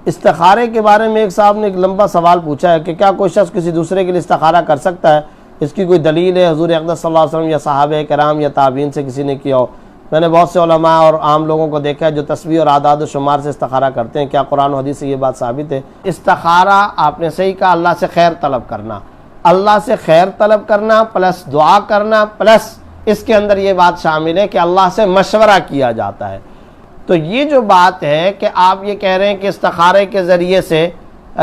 इस्तिखारे के बारे में एक साहब ने एक लंबा सवाल पूछा है कि क्या कोई शख्स किसी दूसरे के लिए इस्तिखारा कर सकता है, इसकी कोई दलील है हुज़ूर अक़दस सल्लल्लाहु अलैहि वसल्लम या सहाबे किराम या ताबीन से किसी ने किया हो। मैंने बहुत से उलमा और आम लोगों को देखा है जो तस्बीह और आदाद व शुमार से इस्तिखारा करते हैं। क्या कुरान और हदीस से ये बात साबित है? इस्तिखारा आपने सही कहा, अल्लाह से खैर तलब करना, अल्लाह से खैर तलब करना प्लस दुआ करना, प्लस इसके अंदर ये बात शामिल है कि अल्लाह से मशवरा किया जाता है। तो ये जो बात है कि आप ये कह रहे हैं कि इस्तिखारे के ज़रिए से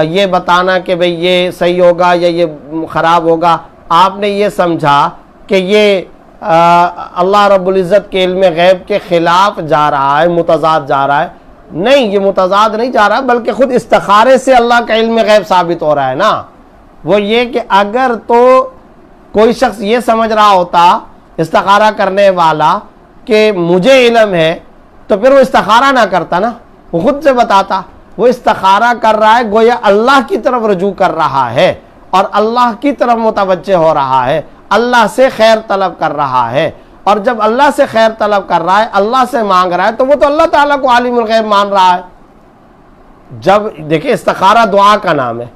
ये बताना कि भाई ये सही होगा या ये ख़राब होगा, आपने ये समझा कि ये अल्लाह रब्बुल इज़्ज़त के इल्म गैब के ख़िलाफ़ जा रहा है, मुतज़ाद जा रहा है। नहीं, ये मुतज़ाद नहीं जा रहा, बल्कि ख़ुद इस्तिखारे से अल्लाह का इल्म गैब साबित हो रहा है ना। वो ये कि अगर तो कोई शख्स ये समझ रहा होता इस्तिखारा करने वाला कि मुझे इल्म है, तो फिर वो इस्तिखारा ना करता ना, वो खुद से बताता। वो इस्तिखारा कर रहा है, गोया अल्लाह की तरफ रुजू कर रहा है और अल्लाह की तरफ मुतवज्जे हो रहा है, अल्लाह से खैर तलब कर रहा है। और जब अल्लाह से खैर तलब कर रहा है, अल्लाह से मांग रहा है, तो वो तो अल्लाह ताला को आलिमुल गैब मान रहा है। जब देखिए इस्तिखारा दुआ का नाम है।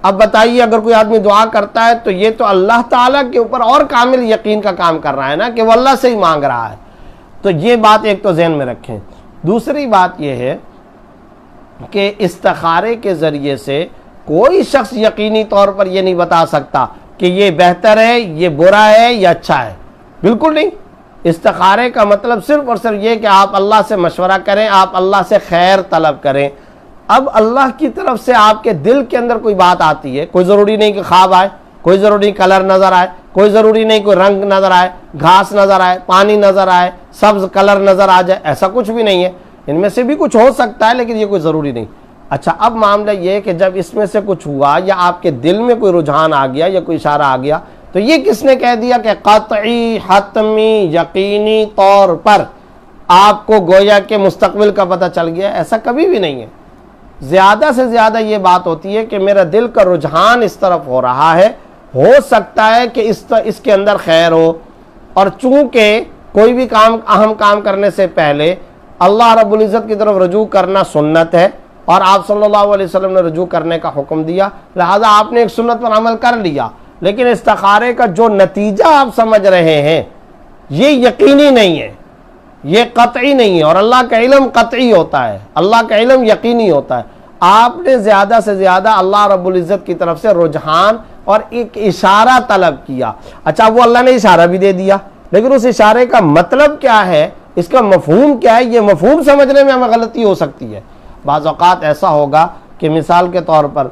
अब बताइए अगर कोई आदमी दुआ करता है तो ये तो अल्लाह ताला के ऊपर और कामिल यकीन का काम कर रहा है ना कि वो अल्लाह से ही मांग रहा है। तो ये बात एक तो ज़हन में रखें। दूसरी बात यह है कि इस्तिखारे के ज़रिए से कोई शख्स यकीनी तौर पर यह नहीं बता सकता कि ये बेहतर है, ये बुरा है या अच्छा है, बिल्कुल नहीं। इस्तिखारे का मतलब सिर्फ और सिर्फ ये कि आप अल्लाह से मशवरा करें, आप अल्लाह से खैर तलब करें। अब अल्लाह की तरफ से आपके दिल के अंदर कोई बात आती है, कोई ज़रूरी नहीं कि ख्वाब आए, कोई ज़रूरी नहीं कलर नज़र आए, कोई ज़रूरी नहीं कोई रंग नज़र आए, घास नज़र आए, पानी नज़र आए, सब्ज़ कलर नज़र आ जाए, ऐसा कुछ भी नहीं है। इनमें से भी कुछ हो सकता है लेकिन ये कोई ज़रूरी नहीं। अच्छा, अब मामला ये है कि जब इसमें से कुछ हुआ या आपके दिल में कोई रुझान आ गया या कोई इशारा आ गया, तो ये किसने कह दिया कि क़त्ई हतमी यकीनी तौर पर आपको गोया के मुस्तक़बिल का पता चल गया? ऐसा कभी भी नहीं है। ज़्यादा से ज़्यादा ये बात होती है कि मेरा दिल का रुझान इस तरफ हो रहा है, हो सकता है कि इसके अंदर खैर हो। और चूँकि कोई भी काम अहम काम करने से पहले अल्लाह रब्बुल इज़्ज़त की तरफ रुजू करना सुन्नत है और आप सल्लल्लाहु अलैहि वसल्लम ने रुजू करने का हुक्म दिया, लिहाजा आपने एक सुन्नत पर अमल कर लिया। लेकिन इस्तिखारे का जो नतीजा आप समझ रहे हैं ये यकीनी नहीं है, ये कतई नहीं है। और अल्लाह का इल्म कतई होता है, अल्लाह का इल्म यकीनी होता है। आपने ज़्यादा से ज़्यादा अल्लाह रब्बुल इज़्ज़त की तरफ से रुझान और एक इशारा तलब किया। अच्छा, वो अल्लाह ने इशारा भी दे दिया, लेकिन उस इशारे का मतलब क्या है, इसका मफहूम क्या है, ये मफहूम समझने में हमें गलती हो सकती है। बाज़ औक़ात ऐसा होगा कि मिसाल के तौर पर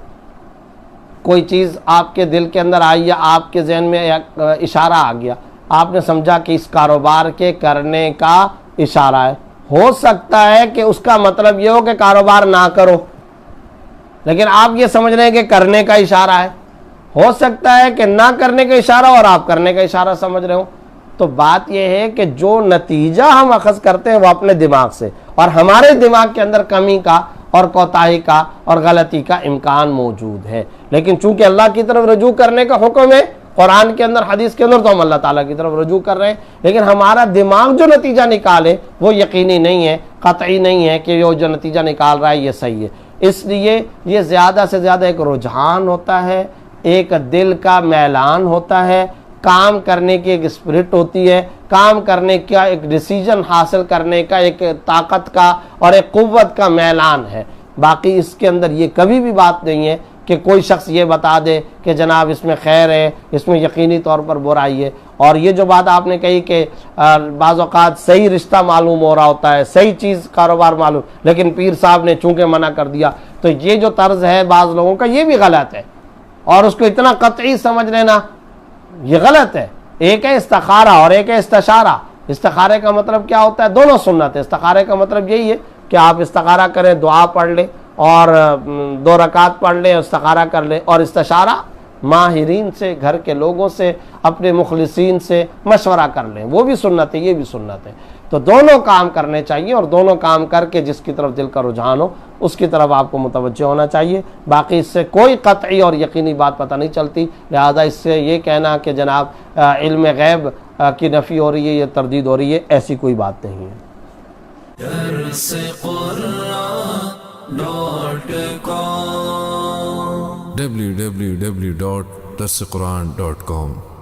कोई चीज़ आपके दिल के अंदर आई या आपके जहन में इशारा आ गया, आपने समझा कि इस कारोबार के करने का इशारा है। हो सकता है कि उसका मतलब ये हो कि कारोबार ना करो, लेकिन आप ये समझ रहे हैं कि करने का इशारा है। हो सकता है कि ना करने का इशारा और आप करने का इशारा समझ रहे हो। तो बात यह है कि जो नतीजा हम अखज़ करते हैं वो अपने दिमाग से, और हमारे दिमाग के अंदर कमी का और कोताही का और गलती का इम्कान मौजूद है। लेकिन चूंकि अल्लाह की तरफ रुजू करने का हुक्म है कुरान के अंदर, हदीस के अंदर, तो हम अल्लाह ताला की तरफ रुजू कर रहे हैं। लेकिन हमारा दिमाग जो नतीजा निकाले वो यकीनी नहीं है, कतई नहीं है कि वो जो नतीजा निकाल रहा है ये सही है। इसलिए ये ज़्यादा से ज़्यादा एक रुझान होता है, एक दिल का मैलान होता है, काम करने की एक स्पिरिट होती है, काम करने का एक डिसीजन हासिल करने का एक ताकत का और एक कुव्वत का मैलान है। बाकी इसके अंदर ये कभी भी बात नहीं है कि कोई शख्स ये बता दे कि जनाब इसमें खैर है, इसमें यकीनी तौर पर बुराई है। और ये जो बात आपने कही कि बाज़ औक़ात सही रिश्ता मालूम हो रहा होता है, सही चीज़ कारोबार मालूम, लेकिन पीर साहब ने चूँकि मना कर दिया, तो ये जो तर्ज है बाज़ लोगों का ये भी गलत है और उसको इतना कतई समझ लेना ये गलत है। एक है इस्तिखारा और एक है इस्तिशारा। इस्तिखारे का मतलब क्या होता है? दोनों सुन्नत है। इस्तिखारे का मतलब यही है कि आप इस्तिखारा करें, दुआ पढ़ लें और 2 रकात पढ़ लें, इस्तिखारा कर लें। और इस्तिशारा माहिरीन से, घर के लोगों से, अपने मुखलिसीन से मशवरा कर लें, वो भी सुन्नत है, ये भी सुन्नत है। तो दोनों काम करने चाहिए और दोनों काम करके जिसकी तरफ दिल का रुझान हो उसकी तरफ आपको मुतवज्जे होना चाहिए। बाकी इससे कोई कतई और यकीनी बात पता नहीं चलती। लिहाजा इससे ये कहना कि जनाब इल्म गैब की नफ़ी हो रही है, ये तरदीद हो रही है, ऐसी कोई बात नहीं है। www.darsequran.com